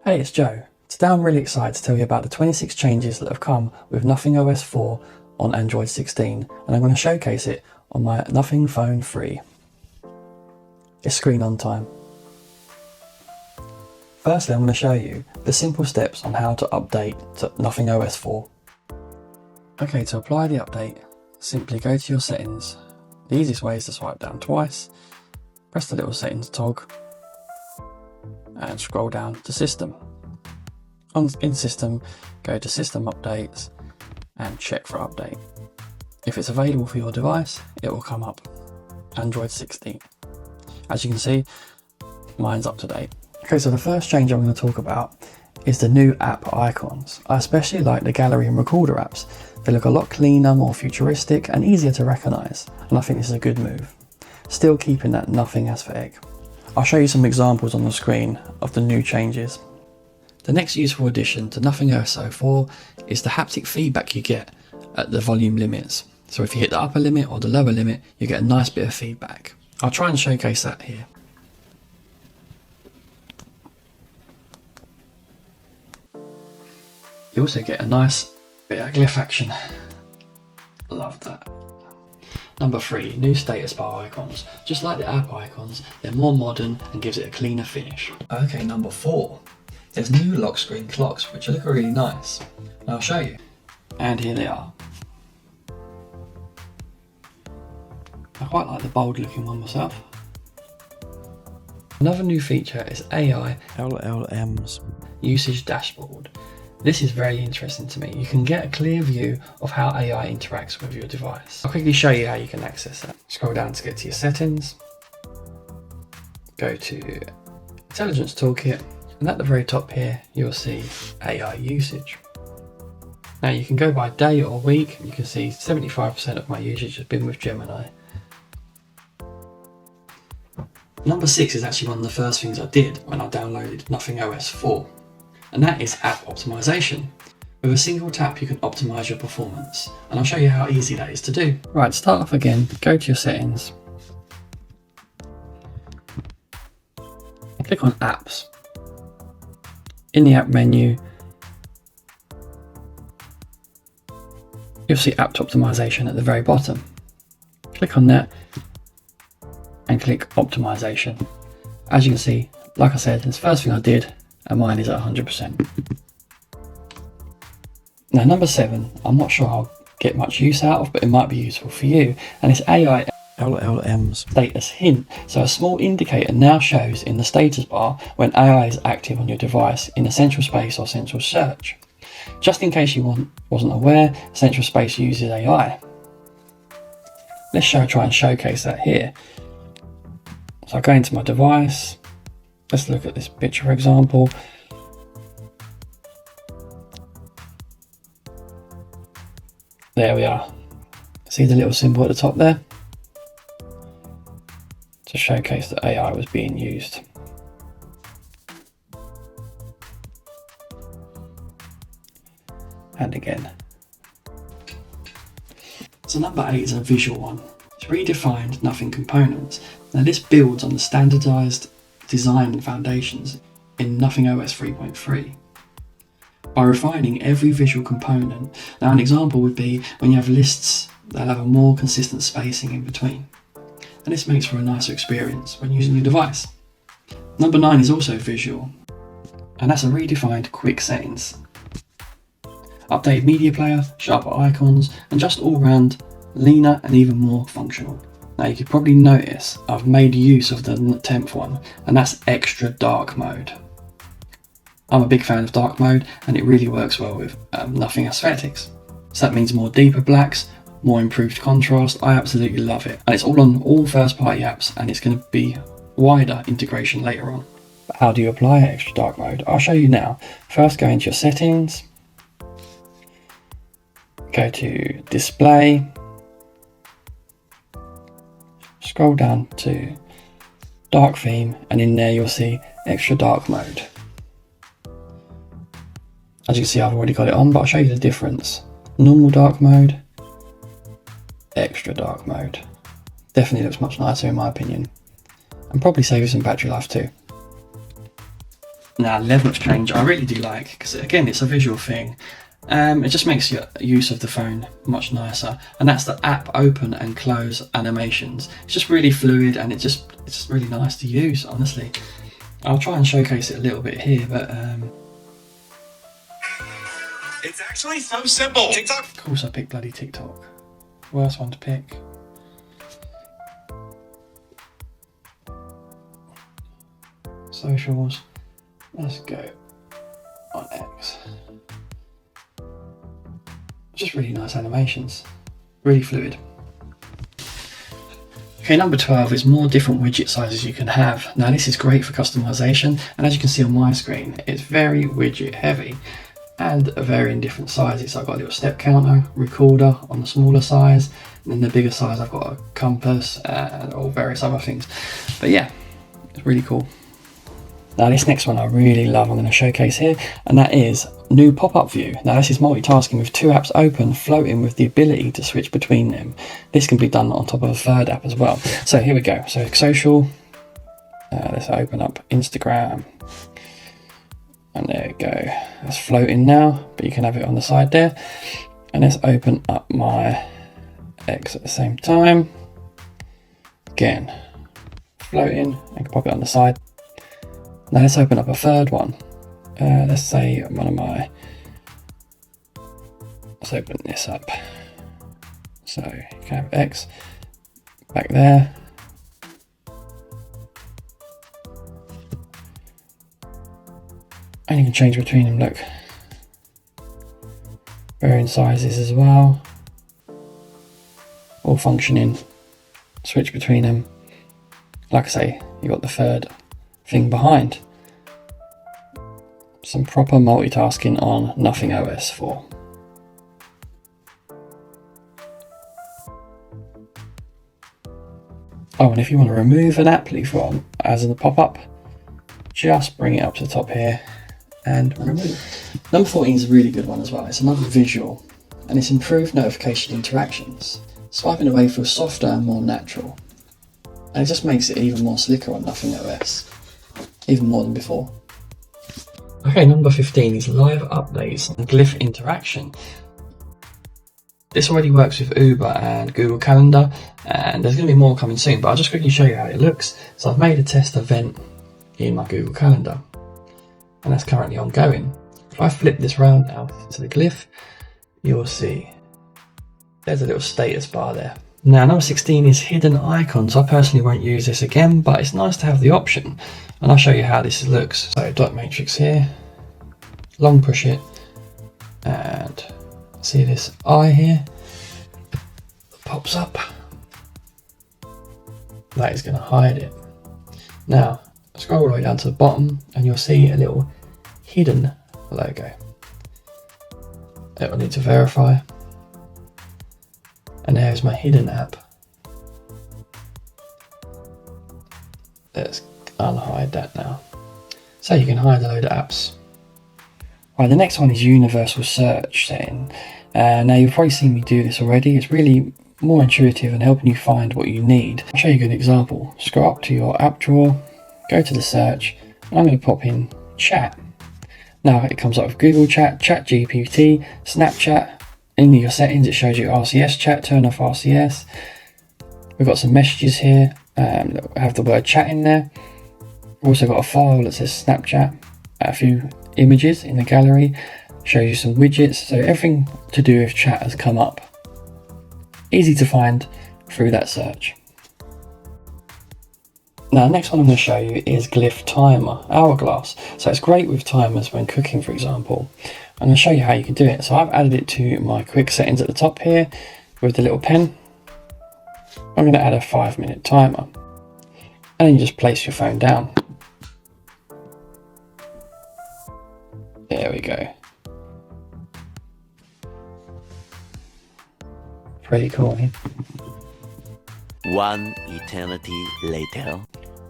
Hey, it's Joe. Today I'm really excited to tell you about the 26 changes that have come with Nothing OS 4 on Android 16, and I'm going to showcase it on my Nothing Phone 3. It's screen on time. Firstly, I'm going to show you the simple steps on how to update to Nothing OS 4. Okay, to apply the update, simply go to your settings. The easiest way is to swipe down twice, press the little settings toggle, and scroll down to System. In System, go to System Updates and check for update. If it's available for your device, it will come up. Android 16. As you can see, mine's up to date. Okay, so the first change I'm going to talk about is the new app icons. I especially like the gallery and recorder apps. They look a lot cleaner, more futuristic and easier to recognise, and I think this is a good move. Still keeping that nothing aesthetic. I'll show you some examples on the screen of the new changes. The next useful addition to Nothing OS 4 is the haptic feedback you get at the volume limits. So if you hit the upper limit or the lower limit, you get a nice bit of feedback. I'll try and showcase that here. You also get a nice bit of glyph action. Love that. Number 3, new status bar icons. Just like the app icons, they're more modern and gives it a cleaner finish. Okay, number 4. There's new lock screen clocks, which look really nice. And I'll show you. And here they are. I quite like the bold looking one myself. Another new feature is AI LLMs usage dashboard. This is very interesting to me. You can get a clear view of how AI interacts with your device. I'll quickly show you how you can access that. Scroll down to get to your settings. Go to Intelligence Toolkit, and at the very top here, you'll see AI usage. Now you can go by day or week. You can see 75% of my usage has been with Gemini. Number 6 is actually one of the first things I did when I downloaded Nothing OS 4. And that is app optimization. With a single tap you can optimize your performance, and I'll show you how easy that is to do. Right, start off again, go to your settings, click on apps. In the app menu, you'll see app optimization at the very bottom. Click on that and click optimization. As you can see, like I said, it's the first thing I did, and mine is at 100%. Now number 7, I'm not sure I'll get much use out of, but it might be useful for you, and it's AI LLMs status hint. So a small indicator now shows in the status bar when AI is active on your device in Essential Space or Central Search. Just in case you wasn't aware, Central Space uses AI. Let's try and showcase that here. So I go into my device. Let's look at this picture, for example. There we are. See the little symbol at the top there? To showcase that AI was being used. And again. So number 8 is a visual one. It's redefined Nothing components. Now this builds on the standardized design and foundations in Nothing OS 3.3 by refining every visual component. Now an example would be when you have lists, they'll have a more consistent spacing in between, and this makes for a nicer experience when using your device. Number 9 is also visual, and that's a redefined quick settings. Updated media player, sharper icons, and just all round leaner and even more functional. Now you could probably notice I've made use of the 10th one, and that's extra dark mode. I'm a big fan of dark mode, and it really works well with Nothing aesthetics. So that means more deeper blacks, more improved contrast. I absolutely love it, and it's all on all first-party apps, and it's going to be wider integration later on. But how do you apply extra dark mode? I'll show you now. First, go into your settings, go to display. Scroll down to dark theme, and in there you'll see extra dark mode. As you can see, I've already got it on, but I'll show you the difference. Normal dark mode, extra dark mode. Definitely looks much nicer in my opinion, and probably save you some battery life too. Now, level of change I really do like, because again, it's a visual thing. It just makes your use of the phone much nicer, and that's the app open and close animations. It's just really fluid, and it's just really nice to use, honestly. I'll try and showcase it a little bit here, but it's actually so simple. TikTok. Of course I picked bloody TikTok. Worst one to pick. Socials. Let's go on X. Just really nice animations. Really fluid. Okay, number 12 is more different widget sizes you can have. Now this is great for customization, and as you can see on my screen, it's very widget heavy and varying different sizes. So I've got a little step counter, recorder on the smaller size, and then the bigger size I've got a compass and all various other things. But yeah, it's really cool. Now this next one I really love, I'm going to showcase here, and that is new pop-up view. Now this is multitasking with two apps open, floating with the ability to switch between them. This can be done on top of a third app as well. So here we go. So social, let's open up Instagram, and there we go. That's floating now, but you can have it on the side there. And let's open up my X at the same time. Again, floating, I can pop it on the side. Now let's open up a third one. Let's say let's open this up. So you can have X back there. And you can change between them, look. Varying sizes as well. All functioning. Switch between them. Like I say, you've got the third thing behind. Some proper multitasking on nothing OS 4. Oh, and if you want to remove an app from as in the pop-up, just bring it up to the top here and remove. Number 14 is a really good one as well. It's another visual, and it's improved notification interactions. Swiping away feels softer and more natural, and it just makes it even more slicker on nothing OS. Even more than before. Okay, number 15 is live updates and Glyph interaction. This already works with Uber and Google Calendar, and there's going to be more coming soon, but I'll just quickly show you how it looks. So I've made a test event in my Google Calendar, and that's currently ongoing. If I flip this round now to the Glyph, you'll see there's a little status bar there. Now number 16 is hidden icons. I personally won't use this again, but it's nice to have the option, and I'll show you how this looks. So dot matrix here, long push it, and see this eye here that pops up. That is going to hide it. Now scroll all the way down to the bottom, and you'll see a little hidden logo. It will need to verify. And there's my hidden app. Let's unhide that now. So you can hide a load of apps. Right, the next one is universal search setting. Now you've probably seen me do this already. It's really more intuitive and helping you find what you need. I'll show you a good example. Scroll up to your app drawer, go to the search, and I'm going to pop in chat. Now it comes up with Google Chat, Chat GPT, Snapchat. In your settings, it shows you RCS chat, turn off RCS. We've got some messages here that have the word chat in there. We've also got a file that says Snapchat, a few images in the gallery, shows you some widgets. So everything to do with chat has come up. Easy to find through that search. Now, the next one I'm going to show you is Glyph Timer, Hourglass. So it's great with timers when cooking, for example. I'm going to show you how you can do it. So I've added it to my quick settings at the top here with the little pen. I'm going to add a 5-minute timer. And then you just place your phone down. There we go. Pretty cool, eh? One eternity later.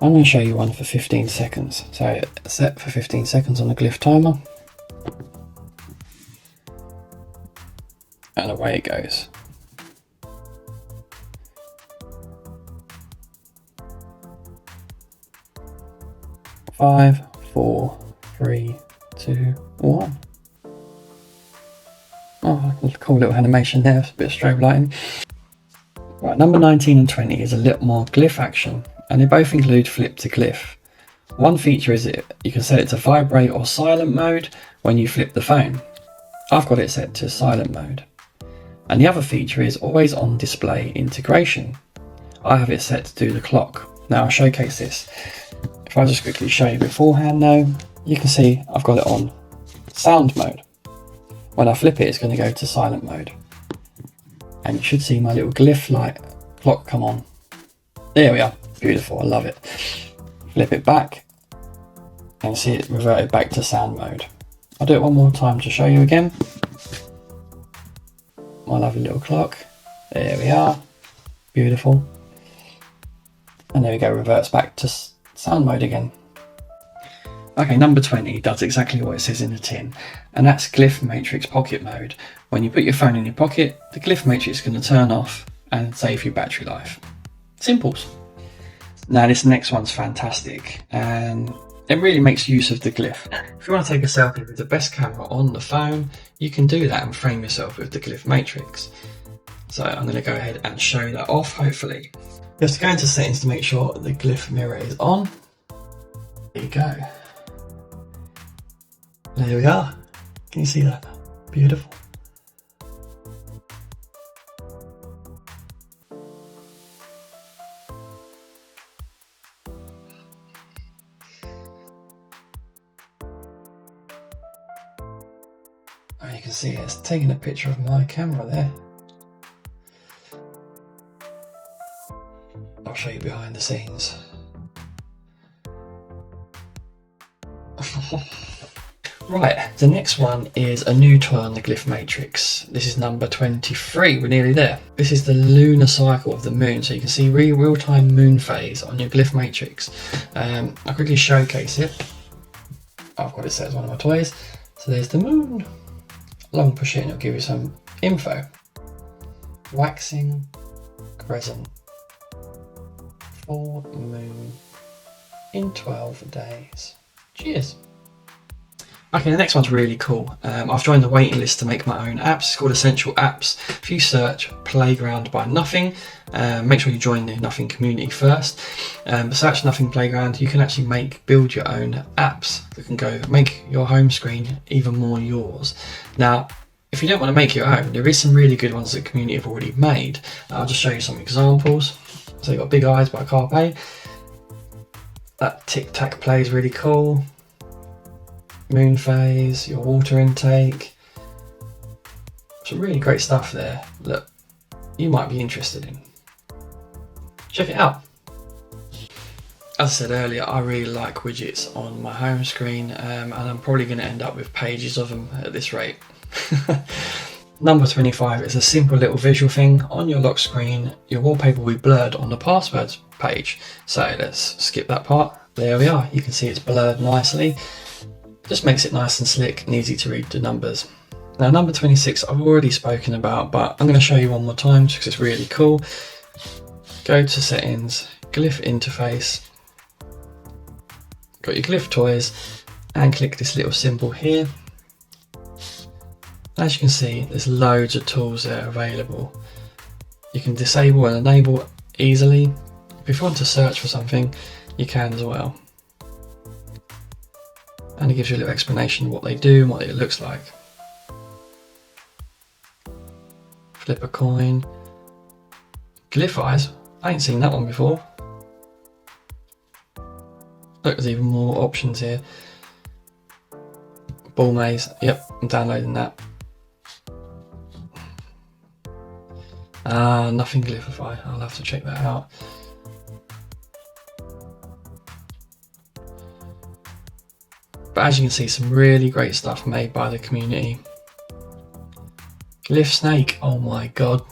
I'm going to show you one for 15 seconds. So set for 15 seconds on the Glyph timer. And away it goes. Five, four, 3, 2, 1. Oh, cool little animation there, a bit of strobe lighting. Right, number 19 and 20 is a little more glyph action, and they both include flip to glyph. One feature is you can set it to vibrate or silent mode when you flip the phone. I've got it set to silent mode. And the other feature is always on display integration. I have it set to do the clock. Now I'll showcase this. If I just quickly show you beforehand though, you can see I've got it on sound mode. When I flip it, it's going to go to silent mode. And you should see my little glyph light clock come on. There we are. Beautiful, I love it. Flip it back and see it reverted back to sound mode. I'll do it one more time to show you again. My lovely little clock. There we are. Beautiful. And there we go, reverts back to sound mode again. Okay, number 20 does exactly what it says in the tin, and that's Glyph Matrix Pocket Mode. When you put your phone in your pocket, the Glyph Matrix is going to turn off and save you battery life. Simples. Now this next one's fantastic, and it really makes use of the glyph. If you want to take a selfie with the best camera on the phone, you can do that and frame yourself with the Glyph Matrix. So I'm going to go ahead and show that off, hopefully. You have to go into settings to make sure the glyph mirror is on. There you go. There we are. Can you see that? Beautiful. Oh, you can see it's taking a picture of my camera there. I'll show you behind the scenes. Right, the next one is a new toy on the Glyph Matrix. This is number 23, we're nearly there. This is the lunar cycle of the moon, so you can see real-time moon phase on your Glyph Matrix. I'll quickly showcase it. I've got it set as one of my toys. So there's the moon. Long push it and it'll give you some info. Waxing crescent. Full moon in 12 days. Cheers. Okay, the next one's really cool. I've joined the waiting list to make my own apps. It's called Essential Apps. If you search Playground by Nothing, make sure you join the Nothing community first. Search Nothing Playground, you can actually build your own apps that can make your home screen even more yours. Now, if you don't want to make your own, there is some really good ones that the community have already made. I'll just show you some examples. So you've got Big Eyes by Carpe. That Tic Tac Play is really cool. Moon phase, your water intake. Some really great stuff there that you might be interested in. Check it out. As I said earlier, I really like widgets on my home screen, and I'm probably going to end up with pages of them at this rate. Number 25 is a simple little visual thing. On your lock screen, your wallpaper will be blurred on the passwords page. So let's skip that part. There we are. You can see it's blurred nicely. Just makes it nice and slick and easy to read the numbers. Now number 26 I've already spoken about, but I'm going to show you one more time because it's really cool. Go to settings, Glyph interface, got your Glyph toys, and click this little symbol here. As you can see, there's loads of tools there available. You can disable and enable easily. If you want to search for something, you can as well. And it gives you a little explanation of what they do and what it looks like. Flip a coin. Glyph eyes. I ain't seen that one before. Look, there's even more options here. Ball maze. Yep, I'm downloading that. Nothing Glyphify. I'll have to check that out. But as you can see, some really great stuff made by the community. Glyph Snake, oh my god.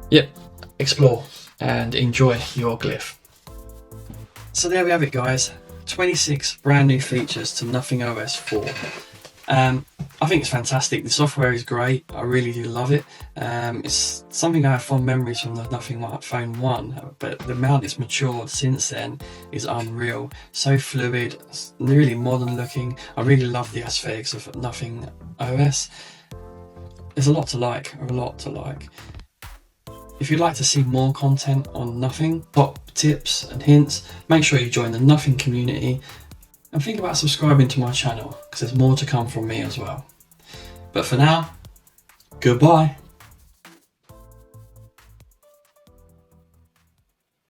Yep, explore and enjoy your glyph. So there we have it guys, 26 brand new features to Nothing OS 4. I think it's fantastic. The software is great. I really do love it. It's something I have fond memories from the Nothing Phone 1, but the amount it's matured since then is unreal. So fluid, really modern looking. I really love the aesthetics of Nothing OS. There's a lot to like, If you'd like to see more content on Nothing, top tips and hints, make sure you join the Nothing community and think about subscribing to my channel because there's more to come from me as well. But for now, goodbye.